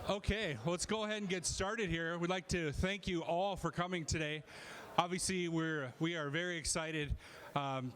Okay, let's go ahead and get started here. We'd like to thank you all for coming today. Obviously, we are very excited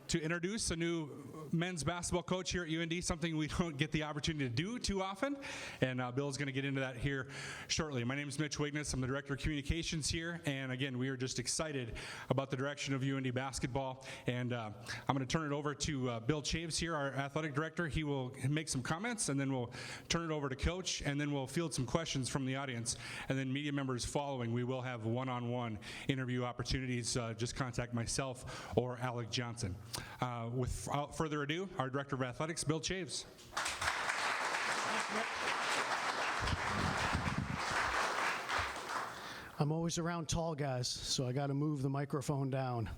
to introduce a new men's basketball coach here at UND, something we don't get the opportunity to do too often, and Bill's going to get into that here shortly. My name is Mitch Wigness. I'm the Director of Communications here, and again, we are just excited about the direction of UND basketball, and I'm going to turn it over to Bill Chaves here, our athletic director. He will make some comments, and then we'll turn it over to Coach, and then we'll field some questions from the audience, and then media members following. We will have one-on-one interview opportunities. Just contact myself or Alec Johnson. Without further ado, our Director of Athletics, Bill Chaves. I'm always around tall guys, so I got to move the microphone down.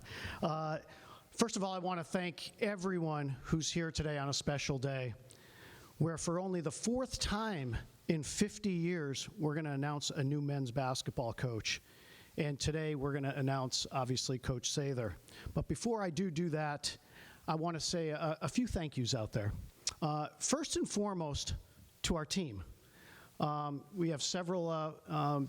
First of all, I want to thank everyone who's here today on a special day, where for only the fourth time in 50 years, we're going to announce a new men's basketball coach. And today we're going to announce, obviously, Coach Sather. But before I do that, I want to say a few thank yous out there. First and foremost, to our team. We have several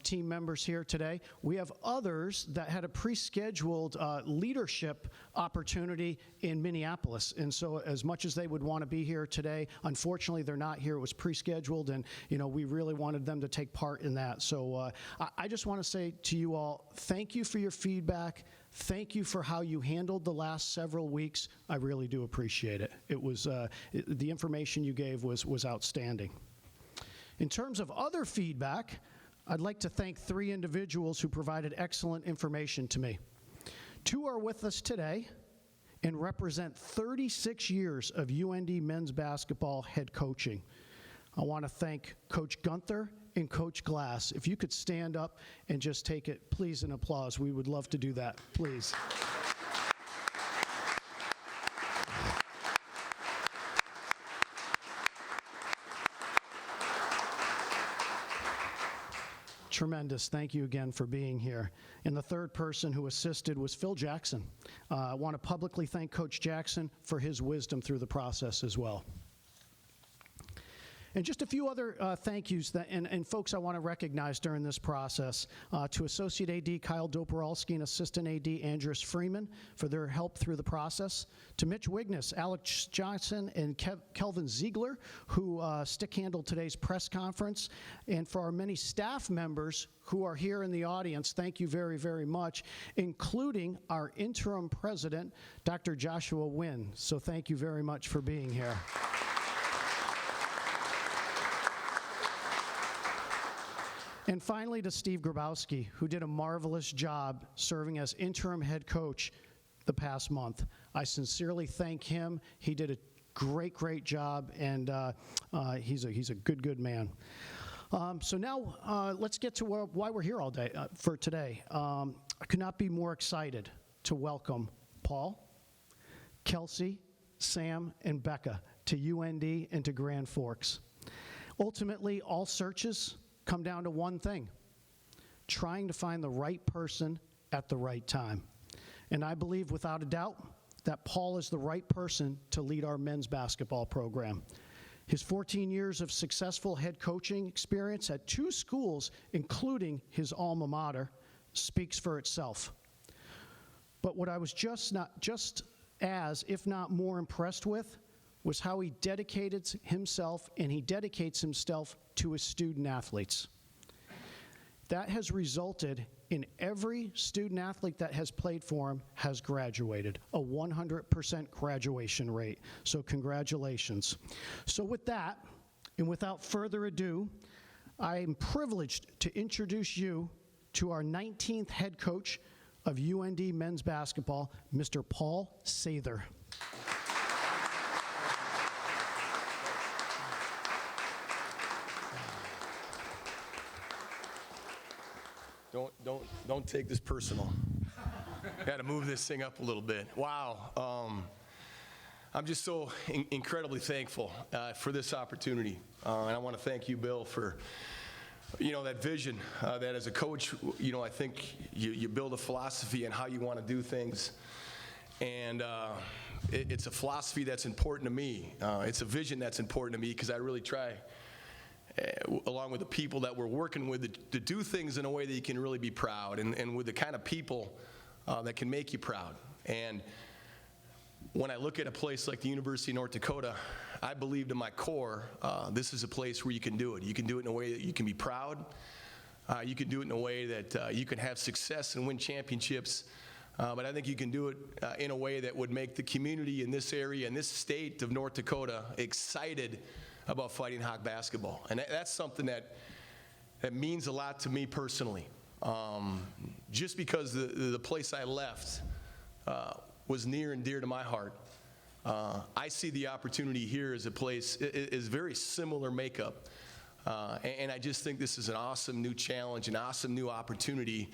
team members here today. We have others that had a pre-scheduled leadership opportunity in Minneapolis. And so as much as they would want to be here today, unfortunately they're not here. It was pre-scheduled, and we really wanted them to take part in that. So I just want to say to you all, thank you for your feedback. Thank you for how you handled the last several weeks. I really do appreciate it. It was the information you gave was outstanding. In terms of other feedback, I'd like to thank three individuals who provided excellent information to me. Two are with us today and represent 36 years of UND men's basketball head coaching. I want to thank Coach Gunther and Coach Glass. If you could stand up and just take it, please, in applause. We would love to do that, please. Tremendous. Thank you again for being here. And the third person who assisted was Phil Jackson. I want to publicly thank Coach Jackson for his wisdom through the process as well. And just a few other thank yous and folks I want to recognize during this process. To Associate AD Kyle Doporalski and Assistant AD Andres Freeman for their help through the process. To Mitch Wigness, Alex Johnson, and Kelvin Ziegler, who stick-handled today's press conference. And for our many staff members who are here in the audience, thank you very, very much, including our interim president, Dr. Joshua Wynn. So thank you very much for being here. And finally, to Steve Grabowski, who did a marvelous job serving as interim head coach the past month. I sincerely thank him. He did a great, great job, and he's a good man. So now let's get to why we're here all day for today. I could not be more excited to welcome Paul, Kelsey, Sam, and Becca to UND and to Grand Forks. Ultimately, all searches come down to one thing: trying to find the right person at the right time. And I believe without a doubt that Paul is the right person to lead our men's basketball program. His 14 years of successful head coaching experience at two schools, including his alma mater, speaks for itself. But what I was just as, if not more impressed with, was how he dedicated himself, and he dedicates himself to his student athletes. That has resulted in every student athlete that has played for him has graduated, a 100% graduation rate. So congratulations. So with that, and without further ado, I am privileged to introduce you to our 19th head coach of UND men's basketball, Mr. Paul Sather. Don't take this personal. Got to move this thing up a little bit. Wow. I'm just so incredibly thankful for this opportunity. And I want to thank you, Bill, for that vision that as a coach, I think you build a philosophy on how you want to do things. And it's a philosophy that's important to me. It's a vision that's important to me because I really try along with the people that we're working with, to do things in a way that you can really be proud, and with the kind of people that can make you proud. And when I look at a place like the University of North Dakota, I believe to my core, this is a place where you can do it. You can do it in a way that you can be proud. You can do it in a way that you can have success and win championships. But I think you can do it in a way that would make the community in this area, in this state of North Dakota, excited about Fighting Hawk basketball. And that's something that means a lot to me personally. Just because the place I left was near and dear to my heart. I see the opportunity here as a place, is very similar makeup. And I just think this is an awesome new challenge, an awesome new opportunity.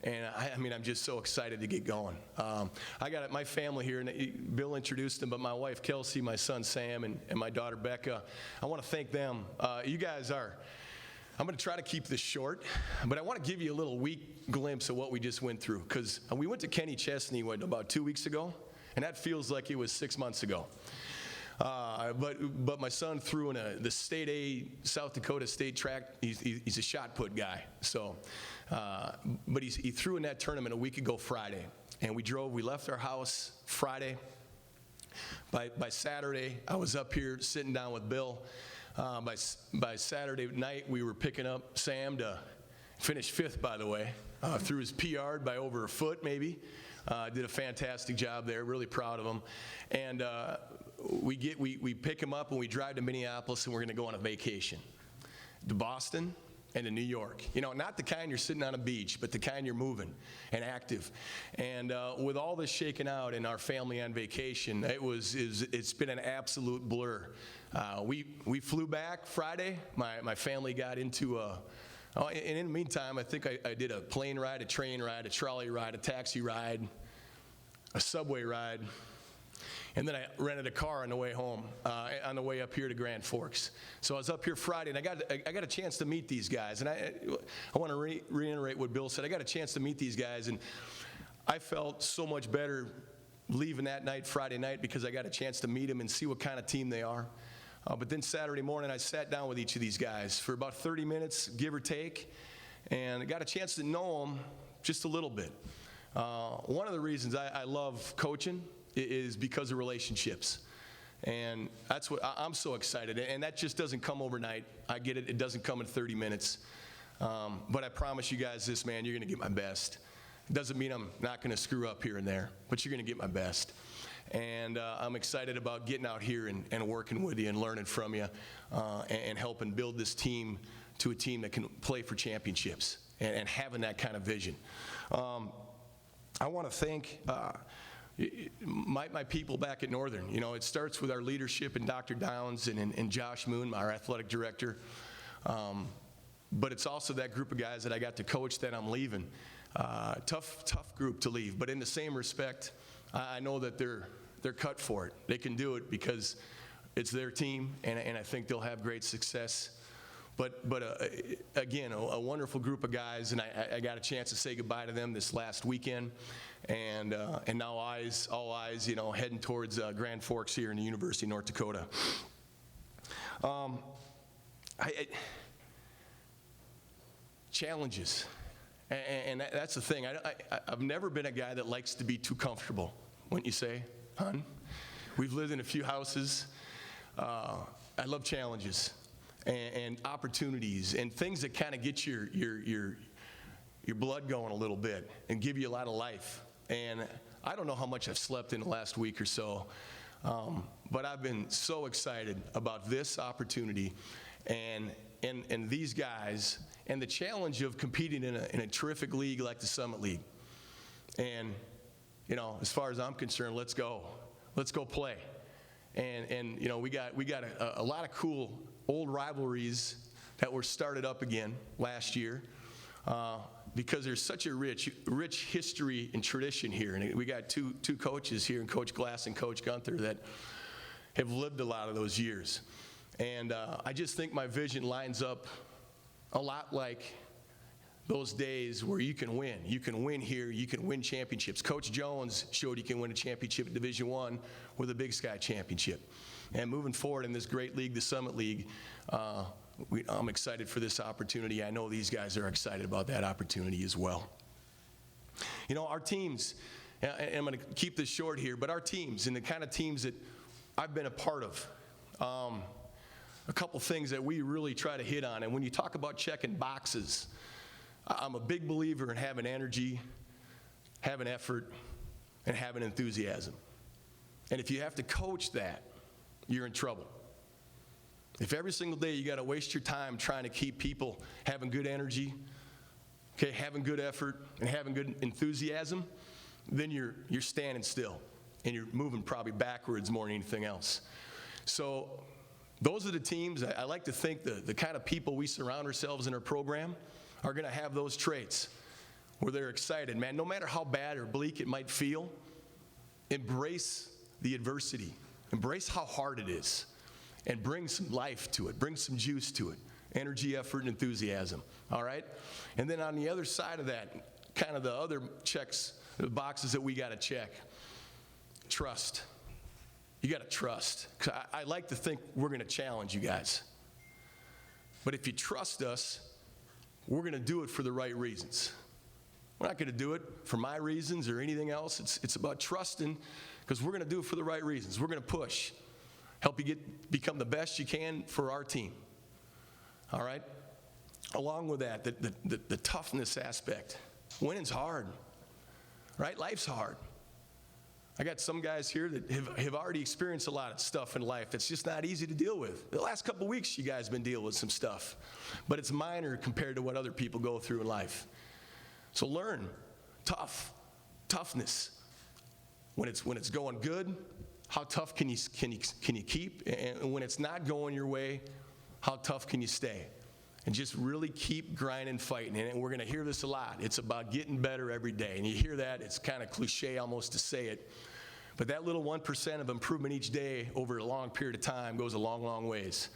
And I'm just so excited to get going. I got my family here, and Bill introduced them, but my wife Kelsey, my son Sam, and my daughter Becca, I want to thank them. You guys are, I'm going to try to keep this short, but I want to give you a little weak glimpse of what we just went through, because we went to Kenny Chesney about 2 weeks ago, and that feels like it was 6 months ago. But my son threw in the State A, South Dakota State track. He's a shot put guy. So, but he threw in that tournament a week ago Friday, and we left our house Friday. By Saturday, I was up here sitting down with Bill. By Saturday night, we were picking up Sam to finish 5th, by the way. Threw his PR by over a foot, maybe. Did a fantastic job there. Really proud of him. And we pick him up and we drive to Minneapolis, and we're going to go on a vacation to Boston and to New York. Not the kind you're sitting on a beach, but the kind you're moving and active. And with all this shaken out and our family on vacation, it's been an absolute blur. We flew back Friday. My family got into and in the meantime, I think I did a plane ride, a train ride, a trolley ride, a taxi ride, a subway ride, and then I rented a car on the way home, on the way up here to Grand Forks. So I was up here Friday, and I got a chance to meet these guys. And I want to reiterate what Bill said. I got a chance to meet these guys, and I felt so much better leaving that night, Friday night, because I got a chance to meet them and see what kind of team they are. But then Saturday morning, I sat down with each of these guys for about 30 minutes, give or take, and I got a chance to know them just a little bit. One of the reasons I love coaching is because of relationships. And that's what I'm so excited. And that just doesn't come overnight. I get it. It doesn't come in 30 minutes. But I promise you guys this, man, you're going to get my best. It doesn't mean I'm not going to screw up here and there, but you're going to get my best. And I'm excited about getting out here and working with you and learning from you and helping build this team to a team that can play for championships and having that kind of vision. I want to thank my people back at Northern. It starts with our leadership and Dr. Downs and Josh Moon, our athletic director. But it's also that group of guys that I got to coach that I'm leaving. Tough group to leave. But in the same respect, I know that they're cut for it. They can do it because it's their team, and I think they'll have great success. But again, a wonderful group of guys, and I got a chance to say goodbye to them this last weekend, and now all eyes, heading towards Grand Forks here in the University of North Dakota. Challenges, and that's the thing. I've never been a guy that likes to be too comfortable. Wouldn't you say, hon? We've lived in a few houses. I love challenges and opportunities and things that kind of get your blood going a little bit and give you a lot of life. And I don't know how much I've slept in the last week or so, but I've been so excited about this opportunity and these guys and the challenge of competing in a terrific league like the Summit League. And as far as I'm concerned, let's go play. And we got a lot of cool old rivalries that were started up again last year because there's such a rich history and tradition here. And we got two coaches here, and Coach Glass and Coach Gunther, that have lived a lot of those years. And I just think my vision lines up a lot like those days where you can win. You can win here. You can win championships. Coach Jones showed you can win a championship at Division I with a Big Sky championship. And moving forward in this great league, the Summit League, I'm excited for this opportunity. I know these guys are excited about that opportunity as well. You know, our teams, and I'm going to keep this short here, but our teams and the kind of teams that I've been a part of, a couple things that we really try to hit on. And when you talk about checking boxes, I'm a big believer in having energy, having effort, and having enthusiasm. And if you have to coach that, you're in trouble. If every single day you got to waste your time trying to keep people having good energy, okay, having good effort, and having good enthusiasm, then you're standing still, and you're moving probably backwards more than anything else. So those are the teams. I like to think the kind of people we surround ourselves in our program are going to have those traits where they're excited. Man, no matter how bad or bleak it might feel, embrace the adversity. Embrace how hard it is, and bring some life to it. Bring some juice to it. Energy, effort, and enthusiasm. All right? And then on the other side of that, kind of the other checks, the boxes that we got to check. Trust. You got to trust. 'Cause I like to think we're going to challenge you guys. But if you trust us, we're going to do it for the right reasons. We're not going to do it for my reasons or anything else. It's about trusting, because we're going to do it for the right reasons. We're going to push, help you become the best you can for our team. All right? Along with that, the toughness aspect. Winning's hard, right? Life's hard. I got some guys here that have already experienced a lot of stuff in life that's just not easy to deal with. The last couple weeks, you guys have been dealing with some stuff, but it's minor compared to what other people go through in life. So learn toughness. When it's going good, how tough can you keep? And when it's not going your way, how tough can you stay? And just really keep grinding, fighting. And we're going to hear this a lot. It's about getting better every day. And you hear that, it's kind of cliche almost to say it. But that little 1% of improvement each day over a long period of time goes a long, long ways.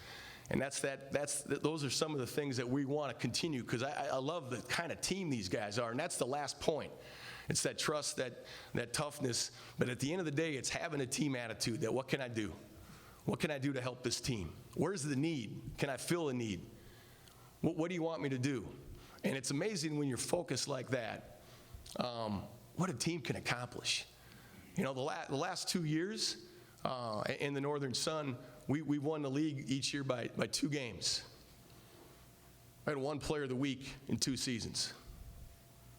And those are some of the things that we want to continue, because I love the kind of team these guys are. And that's the last point. It's that trust, that toughness. But at the end of the day, it's having a team attitude that what can I do? What can I do to help this team? Where's the need? Can I fill a need? What do you want me to do? And it's amazing when you're focused like that, what a team can accomplish. You know, the last 2 years in the Northern Sun, we've won the league each year by 2 games. I had 1 player of the week in 2 seasons.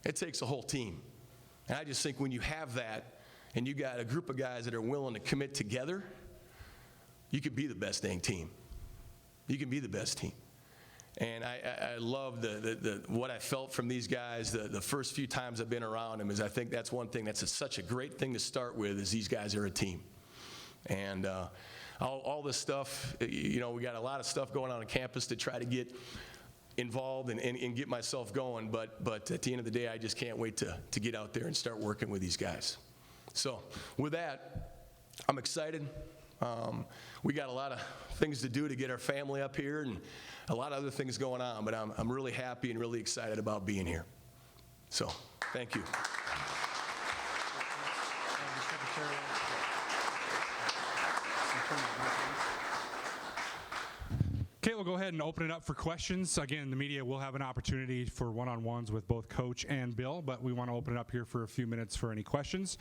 It takes a whole team. And I just think when you have that, and you got a group of guys that are willing to commit together, you could be the best dang team. You can be the best team. And I love what I felt from these guys the first few times I've been around them. Is I think that's one thing that's such a great thing to start with, is these guys are a team. And all this stuff, you know, we got a lot of stuff going on campus to try to get involved and get myself going, but at the end of the day, I just can't wait to get out there and start working with these guys. So with that, I'm excited. We got a lot of things to do to get our family up here, and a lot of other things going on, but I'm really happy and really excited about being here. So, thank you. Okay, we'll go ahead and open it up for questions. Again, the media will have an opportunity for one-on-ones with both Coach and Bill, but we want to open it up here for a few minutes for any questions.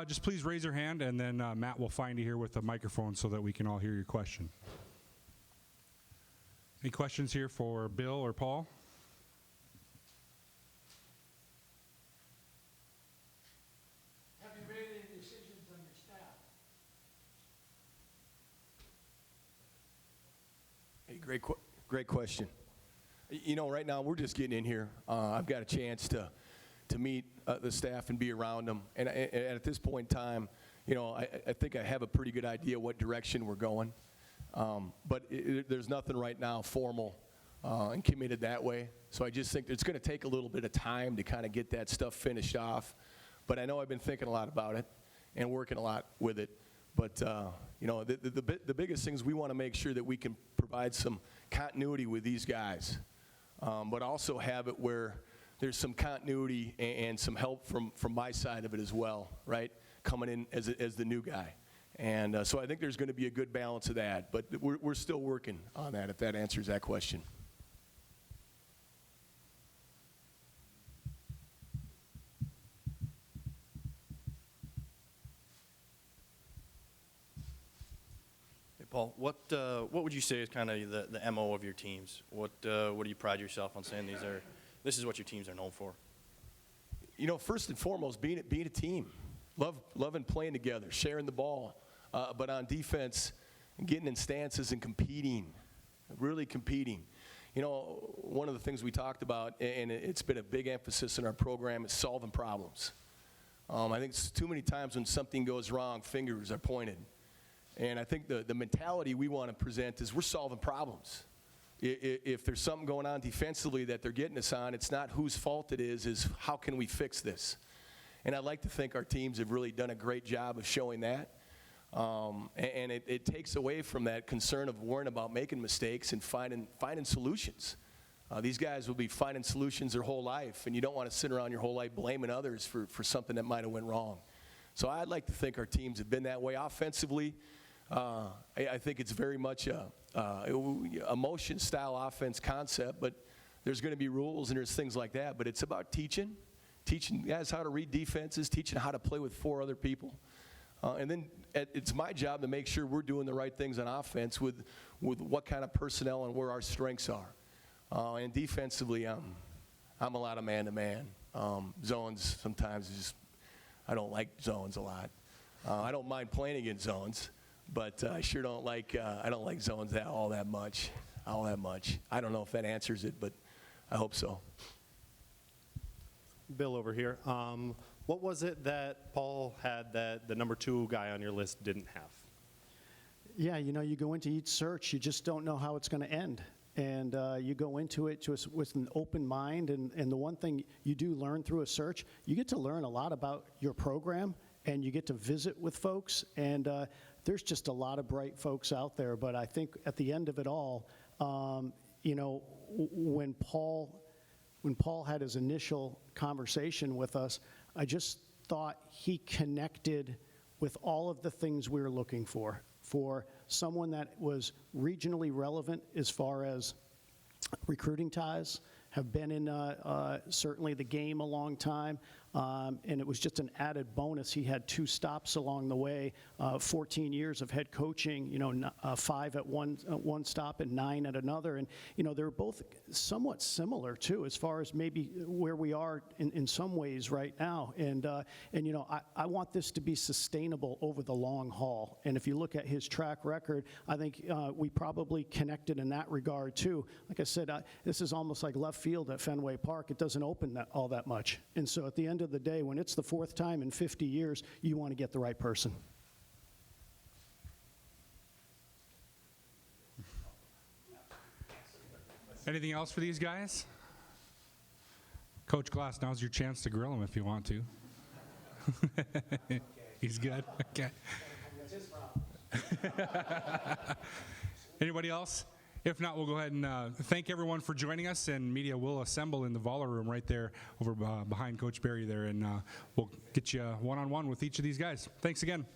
Just please raise your hand, and then Matt will find you here with the microphone so that we can all hear your question. Any questions here for Bill or Paul? Have you made any decisions on your staff? Hey, great question. You know, right now we're just getting in here. I've got a chance to meet the staff and be around them. And at this point in time, you know, I think I have a pretty good idea what direction we're going. But there's nothing right now formal and committed that way. So I just think it's going to take a little bit of time to kind of get that stuff finished off. But I know I've been thinking a lot about it and working a lot with it. But, you know, the biggest thing is we want to make sure that we can provide some continuity with these guys, but also have it where there's some continuity and some help from my side of it as well, right, coming in as the new guy. And so I think there's going to be a good balance of that. But we're still working on that, if that answers that question. Hey, Paul, what would you say is kind of the MO of your teams? What do you pride yourself on saying this is what your teams are known for? You know, first and foremost, being a team. Loving playing together, sharing the ball. But on defense, getting in stances and competing, really competing. You know, one of the things we talked about, and it's been a big emphasis in our program, is solving problems. I think too many times when something goes wrong, fingers are pointed. And I think the mentality we want to present is we're solving problems. If there's something going on defensively that they're getting us on, it's not whose fault it is how can we fix this? And I'd like to think our teams have really done a great job of showing that. And it takes away from that concern of worrying about making mistakes and finding solutions. These guys will be finding solutions their whole life, and you don't want to sit around your whole life blaming others for something that might have went wrong. So I'd like to think our teams have been that way. Offensively, I think it's very much a motion-style offense concept, but there's going to be rules and there's things like that. But it's about teaching guys how to read defenses, teaching how to play with 4 other people. And then it's my job to make sure we're doing the right things on offense with what kind of personnel and where our strengths are. And defensively, I'm a lot of man-to-man. Zones sometimes I don't like zones a lot. I don't mind playing against zones, but I sure don't like zones all that much. I don't know if that answers it, but I hope so. Bill over here. What was it that Paul had that the number 2 guy on your list didn't have? Yeah, you know, you go into each search, you just don't know how it's going to end. And you go into it just with an open mind. And the one thing you do learn through a search, you get to learn a lot about your program, and you get to visit with folks. And there's just a lot of bright folks out there. But I think at the end of it all, you know, when Paul had his initial conversation with us, I just thought he connected with all of the things we were looking for someone that was regionally relevant as far as recruiting ties, have been in certainly the game a long time, and it was just an added bonus. He had 2 stops along the way, 14 years of head coaching, you know, 5 at one stop and 9 at another. And, you know, they're both somewhat similar, too, as far as maybe where we are in some ways right now. And you know, I want this to be sustainable over the long haul. And if you look at his track record, I think we probably connected in that regard, too. Like I said, this is almost like left field at Fenway Park. It doesn't open all that much. And so at the end of the day, when it's the 4th time in 50 years, you want to get the right person. Anything else for these guys? Coach Glass, now's your chance to grill him if you want to. He's good? Okay. Anybody else? If not, we'll go ahead and thank everyone for joining us, and media will assemble in the Voller room right there over behind Coach Barry there, and we'll get you one-on-one with each of these guys. Thanks again.